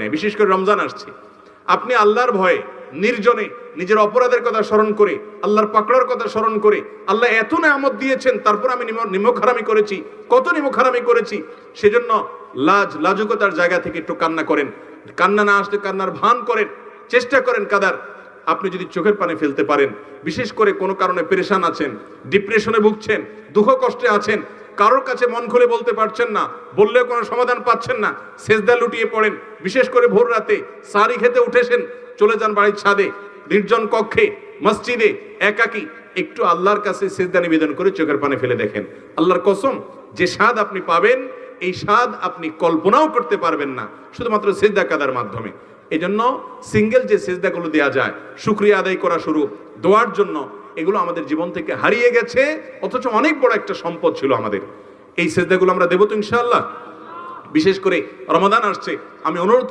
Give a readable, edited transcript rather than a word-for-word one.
নাই। বিশেষ করে রমজান আসছে, আপনি আল্লাহর ভয়ে নির্জনে নিজের অপরাধের কথা স্মরণ করে, আল্লাহর পাকড়ার কথা স্মরণ করে, আল্লাহ এত নেয়ামত দিয়েছেন, তারপর আমি নিমক হারামি করেছি, কত নিমক হারামি করেছি, সেজন্য লাজুকতার জায়গা থেকে একটু কান্না করেন। কান্না না আসলে কান্নার ভান করেন, চেষ্টা করেন কাদার। আপনি যদি চোখের পানি ফেলতে পারেন, বিশেষ করে কোনো কারণে পেরেশান আছেন, ডিপ্রেশনে ভুগছেন, দুঃখ কষ্টে আছেন, কারোর কাছে মন খুলে বলতে পারছেন না, বললেও কোনো সমাধান পাচ্ছেন না, সেজদা লুটিয়ে পড়েন, বিশেষ করে ভোর রাতে সারি খেতে উঠেছেন, চলে যান বাড়ির ছাদে, নির্জন কক্ষে, মসজিদে, একাকী, একটু আল্লাহর কাছে সেজদা নিবেদন করে চোখের পানি ফেলে দেখেন। আল্লাহর কসম, যে স্বাদ আপনি পাবেন, এই স্বাদ আপনি কল্পনাও করতে পারবেন না, শুধুমাত্র সেজদা কাদার মাধ্যমে। এই জন্য সিঙ্গেল যে সেজদাগুলো দেওয়া যায় শুকরিয়া আদায় করা শুরু, দোয়ার জন্য, এগুলো আমাদের জীবন থেকে হারিয়ে গেছে, অথচ অনেক বড় একটা সম্পদ ছিল আমাদের। এই সেজদাগুলো আমরা দেব তো ইনশাআল্লাহ। বিশেষ করে রমাদান আসছে, আমি অনুরোধ